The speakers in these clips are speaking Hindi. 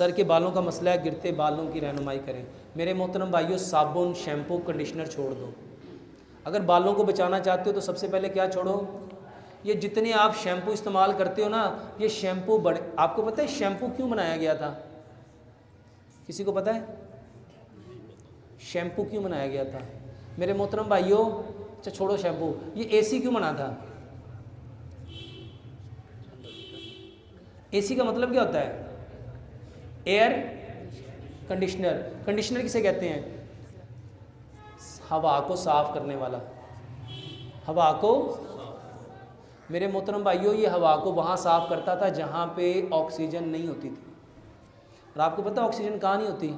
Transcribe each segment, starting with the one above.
सर के बालों का मसला है, गिरते बालों की रहनुमाई करें। मेरे मोहतरम भाइयों, साबुन, शैम्पू, कंडीशनर छोड़ दो। अगर बालों को बचाना चाहते हो तो सबसे पहले क्या छोड़ो? ये जितने आप शैम्पू इस्तेमाल करते हो ना, ये शैम्पू बने। आपको पता है शैम्पू क्यों बनाया गया था? किसी को पता है शैम्पू क्यों बनाया गया था? मेरे मोहतरम भाइयों, अच्छा छोड़ो शैम्पू, ये एसी क्यों बना था? एसी का मतलब क्या होता है? Air conditioner. कंडीशनर किसे कहते हैं? हवा को साफ करने वाला। हवा को, मेरे मोहतरम भाइयों, ये हवा को वहाँ साफ करता था जहाँ पे ऑक्सीजन नहीं होती थी। और आपको पता है ऑक्सीजन कहाँ नहीं होती?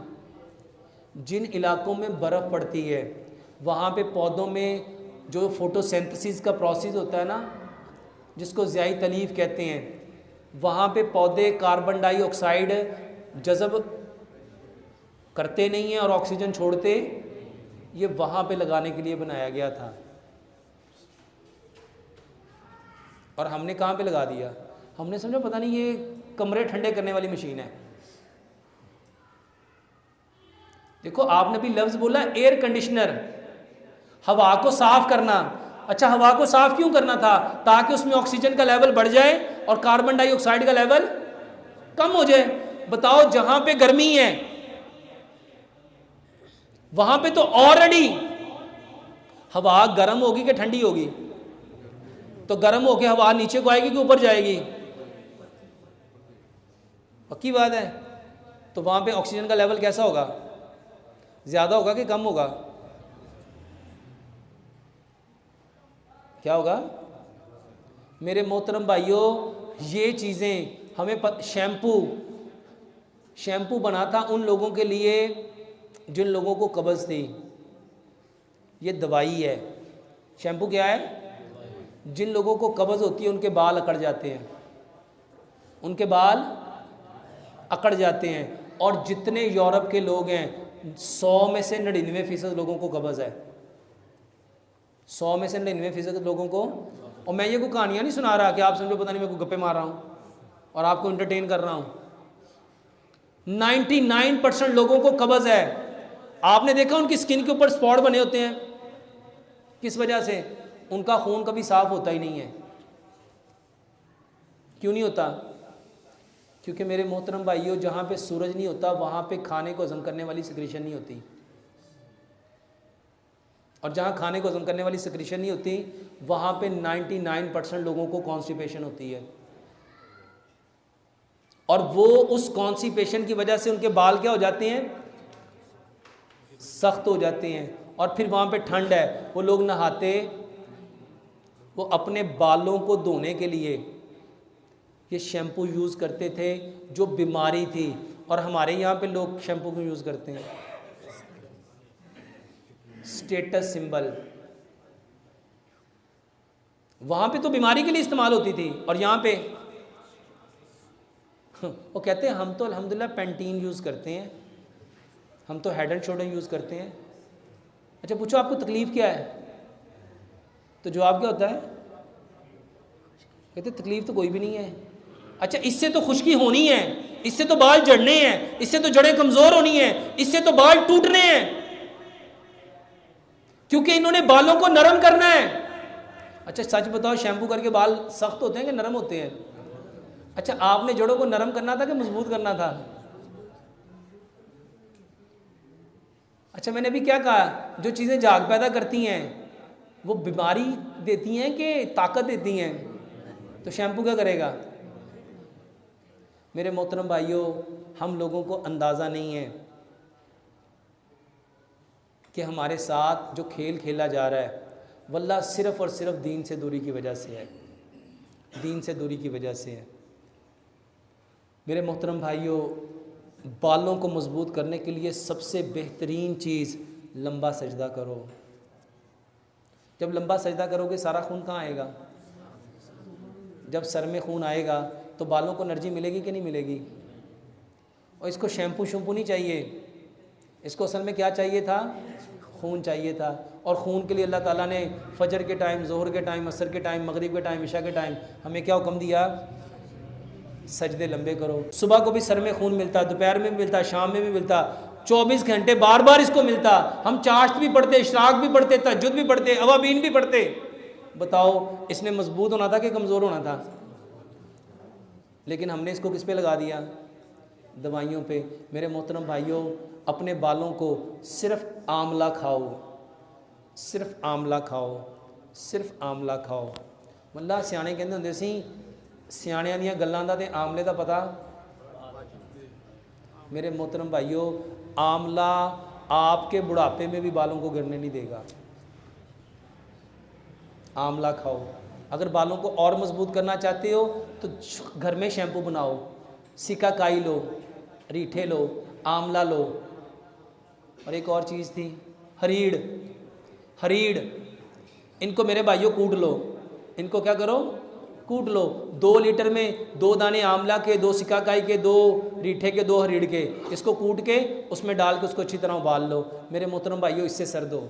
जिन इलाकों में बर्फ़ पड़ती है वहाँ पे पौधों में जो फोटोसिंथेसिस का प्रोसेस होता है ना, जिसको ज़ियाई तलीफ कहते हैं, वहाँ पे पौधे कार्बन डाइऑक्साइड जज़ब करते नहीं हैं और ऑक्सीजन छोड़ते। ये वहाँ पे लगाने के लिए बनाया गया था। और हमने कहाँ पे लगा दिया? हमने समझा पता नहीं ये कमरे ठंडे करने वाली मशीन है। देखो, आपने भी लफ्ज़ बोला एयर कंडीशनर, हवा को साफ करना। अच्छा, हवा को साफ क्यों करना था? ताकि उसमें ऑक्सीजन का लेवल बढ़ जाए और कार्बन डाइऑक्साइड का लेवल कम हो जाए। बताओ, जहां पे गर्मी है वहां पे तो ऑलरेडी हवा गर्म होगी कि ठंडी होगी? तो गर्म होके हवा नीचे को आएगी कि ऊपर जाएगी? पक्की बात है। तो वहां पे ऑक्सीजन का लेवल कैसा होगा? ज्यादा होगा कि कम होगा? क्या होगा? मेरे मोहतरम भाइयों, ये चीज़ें हमें शैम्पू बना था उन लोगों के लिए जिन लोगों को कब्ज़ थी। ये दवाई है। शैम्पू क्या है? जिन लोगों को कब्ज़ होती है उनके बाल अकड़ जाते हैं, उनके बाल अकड़ जाते हैं। और जितने यूरोप के लोग हैं, 100 में से 99% लोगों को कब्ज़ है। 100 में से 99% लोगों को। और मैं ये कोई कहानियाँ नहीं सुना रहा कि आप समझो पता नहीं मैं कोई गप्पे मार रहा हूँ और आपको इंटरटेन कर रहा हूँ। 99% लोगों को कब्ज़ है। आपने देखा उनकी स्किन के ऊपर स्पॉट बने होते हैं, किस वजह से? उनका खून कभी साफ होता ही नहीं है। क्यों नहीं होता? क्योंकि मेरे मोहतरम भाइयों, जहाँ पे सूरज नहीं होता वहाँ पे खाने को हजम करने वाली सिक्रीशन नहीं होती। और जहाँ खाने को हजम करने वाली सिक्रीशन नहीं होती वहाँ पे 99% लोगों को कॉन्स्टिपेशन होती है। और वो उस कॉन्स्टिपेशन की वजह से उनके बाल क्या हो जाते हैं? सख्त हो जाते हैं। और फिर वहाँ पे ठंड है, वो लोग नहाते, वो अपने बालों को धोने के लिए ये शैम्पू यूज़ करते थे जो बीमारी थी। और हमारे यहाँ पे लोग शैम्पू क्यों यूज़ करते हैं? Status symbol. वहाँ पे तो बीमारी के लिए इस्तेमाल होती थी और यहाँ पे वो कहते हैं हम तो अल्हम्दुलिल्लाह पेंटीन यूज़ करते हैं, हम तो हेड एंड शोल्डर यूज़ करते हैं। अच्छा, पूछो आपको तकलीफ़ क्या है? तो जवाब क्या होता है? कहते तकलीफ़ तो कोई भी नहीं है। अच्छा, इससे तो खुश्की होनी है, इससे तो बाल झड़ने हैं, इससे तो जड़ें कमज़ोर होनी है, इससे तो बाल टूटने हैं, क्योंकि इन्होंने बालों को नरम करना है। अच्छा सच बताओ, शैम्पू करके बाल सख्त होते हैं कि नरम होते हैं? अच्छा, आपने जड़ों को नरम करना था कि मजबूत करना था? अच्छा, मैंने अभी क्या कहा? जो चीज़ें झाग पैदा करती हैं वो बीमारी देती हैं कि ताकत देती हैं? तो शैम्पू क्या करेगा? मेरे मोहतरम भाइयों, हम लोगों को अंदाज़ा नहीं है कि हमारे साथ जो खेल खेला जा रहा है वल्लाह सिर्फ़ और सिर्फ दीन से दूरी की वजह से है। दीन से दूरी की वजह से है। मेरे मोहतरम भाइयों, बालों को मजबूत करने के लिए सबसे बेहतरीन चीज़ लंबा सजदा करो। जब लंबा सजदा करोगे सारा खून कहाँ आएगा? जब सर में खून आएगा तो बालों को एनर्जी मिलेगी कि नहीं मिलेगी? और इसको शैम्पू शैम्पू नहीं चाहिए, इसको असल में क्या चाहिए था? खून चाहिए था। और खून के लिए अल्लाह ताला ने फजर के टाइम, ज़ोहर के टाइम, असर के टाइम, मगरिब के टाइम, इशा के टाइम हमें क्या हुक्म दिया? सजदे लंबे करो। सुबह को भी सर में खून मिलता, दोपहर में भी मिलता, शाम में भी मिलता, 24 घंटे बार बार इसको मिलता। हम चाश्त भी पढ़ते, इशराक भी पढ़ते, तहज्जुद भी पढ़ते, अवाबीन भी पढ़ते। बताओ इसने मजबूत होना था कि कमज़ोर होना था? लेकिन हमने इसको किस पे लगा दिया? दवाइयों पे। मेरे मोहतरम भाइयों, अपने बालों को सिर्फ आंवला खाओ, सिर्फ आंवला खाओ, सिर्फ आंवला खाओ। मतलब सियाने कहते होंगे सी, सियाणियां दियां गल्लां दा ते आंवले दा पता। मेरे मोहतरम भाइयों, आंवला आपके बुढ़ापे में भी बालों को गिरने नहीं देगा। आंवला खाओ। अगर बालों को और मजबूत करना चाहते हो तो घर में शैम्पू बनाओ, सिकाकाई लो, रीठे लो, आंवला लो, और एक और चीज़ थी हरीड़। हरीड़, इनको मेरे भाइयों कूट लो। इनको क्या करो? कूट लो। 2 लीटर में 2 दाने आंवला के, 2 सिकाकाई के, 2 रीठे के, 2 हरीड़ के, इसको कूट के उसमें डाल के उसको अच्छी तरह उबाल लो। मेरे मोहतरम भाइयों, इससे सर दो,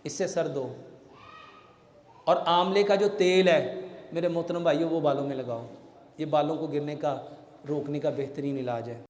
इससे सर दो। और आंवले का जो तेल है मेरे मोहतरम भाइयों, वो बालों में लगाओ। ये बालों को गिरने का, रोकने का बेहतरीन इलाज है।